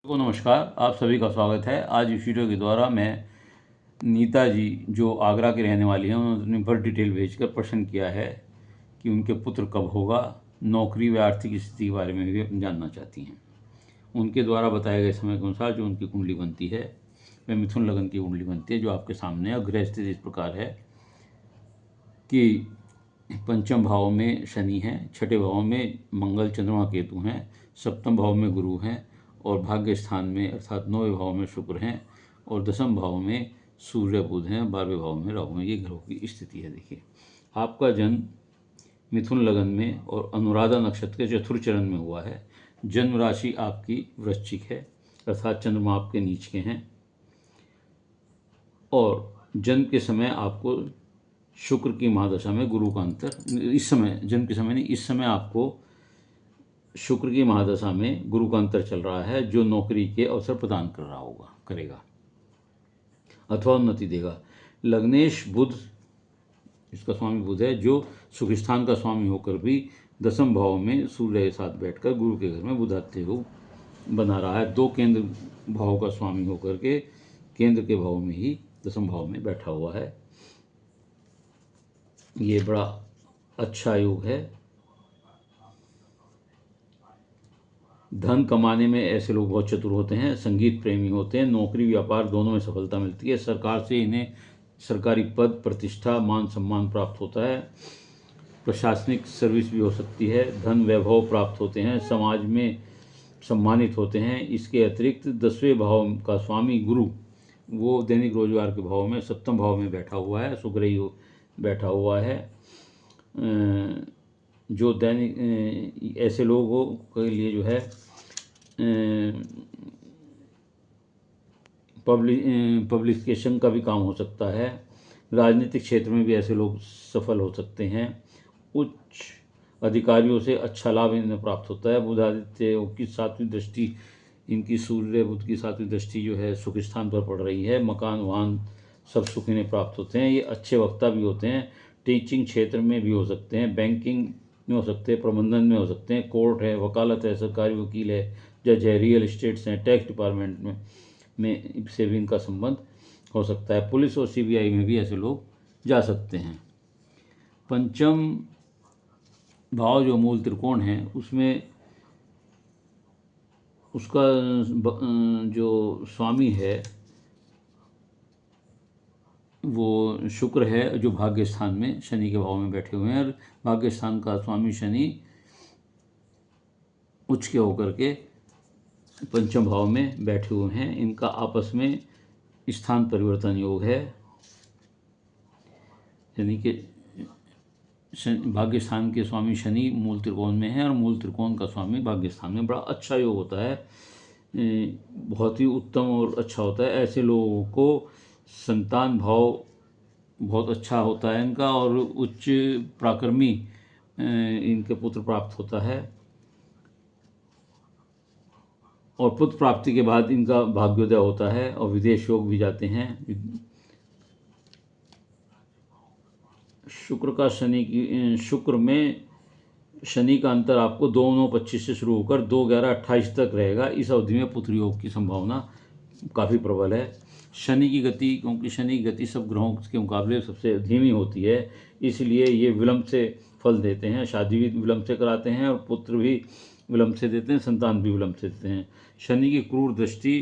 को नमस्कार, आप सभी का स्वागत है। आज इस वीडियो के द्वारा मैं नीता जी जो आगरा की रहने वाली हैं, उन्होंने भर डिटेल भेजकर प्रश्न किया है कि उनके पुत्र कब होगा, नौकरी व आर्थिक स्थिति के बारे में भी हम जानना चाहती हैं। उनके द्वारा बताए गए समय के अनुसार जो उनकी कुंडली बनती है वह मिथुन लगन की कुंडली बनती है, जो आपके सामने है। और ग्रह स्थिति इस प्रकार है कि पंचम भाव में शनि हैं, छठे भाव में मंगल चंद्रमा केतु हैं, सप्तम भाव में गुरु हैं और भाग्य स्थान में अर्थात 9वें भाव में शुक्र हैं और दसम भाव में सूर्य बुध हैं, 12वें भाव में राहु हैं। ये ग्रहों की स्थिति है। देखिए, आपका जन्म मिथुन लगन में और अनुराधा नक्षत्र के चतुर्थ चरण में हुआ है। जन्म राशि आपकी वृश्चिक है अर्थात चंद्रमा आपके नीच के हैं और जन्म के समय आपको शुक्र की महादशा में गुरु का अंतर, इस समय जन्म के समय नहीं, इस समय आपको शुक्र की महादशा में गुरु का अंतर चल रहा है, जो नौकरी के अवसर प्रदान कर रहा होगा, करेगा अथवा उन्नति देगा। लग्नेश बुध, इसका स्वामी बुध है, जो सुख स्थान का स्वामी होकर भी दसम भाव में सूर्य के साथ बैठकर गुरु के घर में बुधाते योग बना रहा है। दो केंद्र भाव का स्वामी होकर के केंद्र के भाव में ही दसम भाव में बैठा हुआ है। ये बड़ा अच्छा योग है। धन कमाने में ऐसे लोग बहुत चतुर होते हैं, संगीत प्रेमी होते हैं, नौकरी व्यापार दोनों में सफलता मिलती है। सरकार से इन्हें सरकारी पद, प्रतिष्ठा, मान सम्मान प्राप्त होता है। प्रशासनिक सर्विस भी हो सकती है। धन वैभव प्राप्त होते हैं, समाज में सम्मानित होते हैं। इसके अतिरिक्त 10वें भाव का स्वामी गुरु, वो दैनिक रोजगार के भाव में सप्तम भाव में बैठा हुआ है, सुग्रही बैठा हुआ है, जो दैनिक ऐसे लोगों के लिए जो है पब्लिकेशन का भी काम हो सकता है। राजनीतिक क्षेत्र में भी ऐसे लोग सफल हो सकते हैं। उच्च अधिकारियों से अच्छा लाभ इन्हें प्राप्त होता है। बुधादित्य की 7वीं दृष्टि, इनकी सूर्य बुध की 7वीं दृष्टि जो है सुख स्थान पर पड़ रही है। मकान वाहन सब सुख इन्हें प्राप्त होते हैं। ये अच्छे वक्ता भी होते हैं। टीचिंग क्षेत्र में भी हो सकते हैं, बैंकिंग में हो सकते हैं, प्रबंधन में हो सकते हैं, कोर्ट है, वकालत है, सरकारी वकील है, जज है, रियल इस्टेट्स हैं, टैक्स डिपार्टमेंट में से भी इनका संबंध हो सकता है। पुलिस और सीबीआई में भी ऐसे लोग जा सकते हैं। पंचम भाव जो मूल त्रिकोण है उसमें उसका जो स्वामी है वो शुक्र है, जो भाग्य स्थान में शनि के भाव में बैठे हुए हैं। और भाग्य स्थान का स्वामी शनि उच्च के होकर के पंचम भाव में बैठे हुए हैं। इनका आपस में स्थान परिवर्तन योग है, यानी कि भाग्य स्थान के स्वामी शनि मूल त्रिकोण में है और मूल त्रिकोण का स्वामी भाग्य स्थान में। बड़ा अच्छा योग होता है, बहुत ही उत्तम और अच्छा होता है। ऐसे लोगों को संतान भाव बहुत अच्छा होता है इनका और उच्च पराक्रमी इनके पुत्र प्राप्त होता है और पुत्र प्राप्ति के बाद इनका भाग्योदय होता है और विदेश योग भी जाते हैं। शुक्र का शनि की शुक्र में शनि का अंतर आपको 2-9-25 से शुरू होकर 2-11-28 तक रहेगा। इस अवधि में पुत्र योग की संभावना काफ़ी प्रबल है। शनि की गति, क्योंकि शनि की गति सब ग्रहों के मुकाबले सबसे धीमी होती है, इसलिए ये विलंब से फल देते हैं। शादी भी विलंब से कराते हैं और पुत्र भी विलंब से देते हैं, संतान भी विलंब से देते हैं। शनि की क्रूर दृष्टि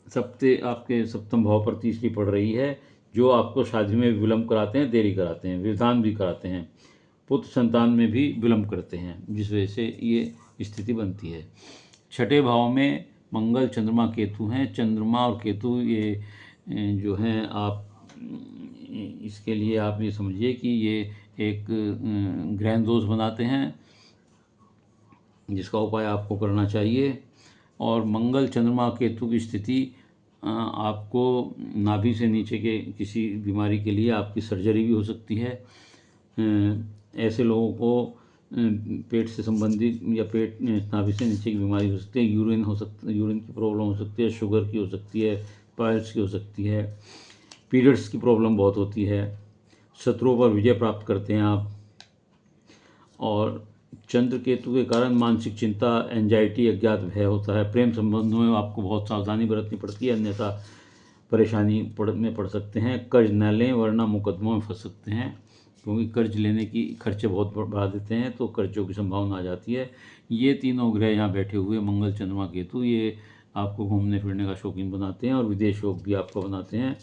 आपके सप्तम भाव पर तीसरी पड़ रही है, जो आपको शादी में विलंब कराते हैं, देरी कराते हैं, विधान भी कराते हैं, पुत्र संतान में भी विलंब करते हैं, जिस वजह से ये स्थिति बनती है। छठे भाव में मंगल चंद्रमा केतु हैं। चंद्रमा और केतु ये जो हैं, आप इसके लिए आप ये समझिए कि ये एक ग्रहण दोष बनाते हैं, जिसका उपाय आपको करना चाहिए। और मंगल चंद्रमा केतु की स्थिति आपको नाभि से नीचे के किसी बीमारी के लिए आपकी सर्जरी भी हो सकती है। ऐसे लोगों को पेट से संबंधित या पेट नाभि से नीचे की बीमारी हो सकती है। यूरिन की प्रॉब्लम हो सकती है, शुगर की हो सकती है, पाइल्स की हो सकती है, पीरियड्स की प्रॉब्लम बहुत होती है। शत्रुओं पर विजय प्राप्त करते हैं आप और चंद्र केतु के कारण मानसिक चिंता, एंजाइटी, अज्ञात भय होता है। प्रेम संबंधों में आपको बहुत सावधानी बरतनी पड़ती है, अन्यथा परेशानी में पड़ सकते हैं। कर्ज न लें वरना मुकदमों में फंस सकते हैं, क्योंकि कर्ज लेने की खर्चे बहुत बढ़ा देते हैं, तो कर्जों की संभावना आ जाती है। ये तीनों ग्रह यहाँ बैठे हुए मंगल, चंद्रमा, केतु, ये आपको घूमने फिरने का शौकीन बनाते हैं और विदेश योग भी आपको बनाते हैं।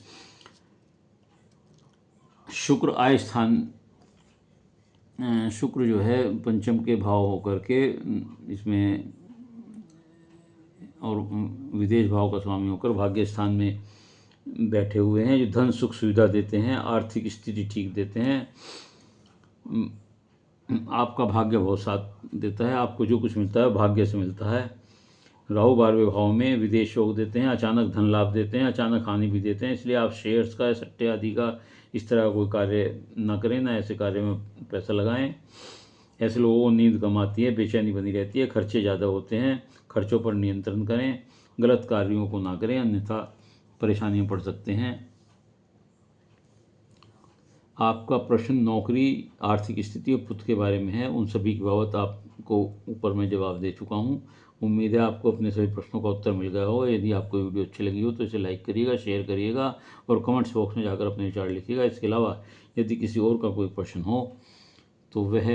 शुक्र आय स्थान, शुक्र जो है पंचम के भाव होकर के इसमें और विदेश भाव का स्वामी होकर भाग्य स्थान में बैठे हुए हैं, जो धन सुख सुविधा देते हैं, आर्थिक स्थिति ठीक देते हैं, आपका भाग्य बहुत साथ देता है। आपको जो कुछ मिलता है भाग्य से मिलता है। राहु 12वें भाव में विदेश योग देते हैं, अचानक धन लाभ देते हैं, अचानक हानि भी देते हैं। इसलिए आप शेयर्स का, सट्टे आदि का इस तरह कोई कार्य ना करें, ना ऐसे कार्य में पैसा लगाएं। ऐसे लोगों को नींद कम आती है, बेचैनी बनी रहती है, खर्चे ज़्यादा होते हैं। खर्चों पर नियंत्रण करें, गलत कार्यों को ना करें, अन्यथा परेशानी में पड़ सकते हैं। आपका प्रश्न नौकरी, आर्थिक स्थिति और पुत्र के बारे में है। उन सभी की बाबत आपको ऊपर मैं जवाब दे चुका हूँ। उम्मीद है आपको अपने सभी प्रश्नों का उत्तर मिल गया हो। यदि आपको वीडियो अच्छी लगी हो तो इसे लाइक करिएगा, शेयर करिएगा और कमेंट्स बॉक्स में जाकर अपने विचार लिखिएगा। इसके अलावा यदि किसी और का कोई प्रश्न हो तो वह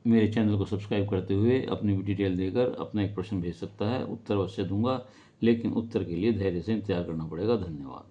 मेरे चैनल को सब्सक्राइब करते हुए अपनी डिटेल देकर अपना एक प्रश्न भेज सकता है। उत्तर अवश्य दूंगा, लेकिन उत्तर के लिए धैर्य से इंतजार करना पड़ेगा। धन्यवाद।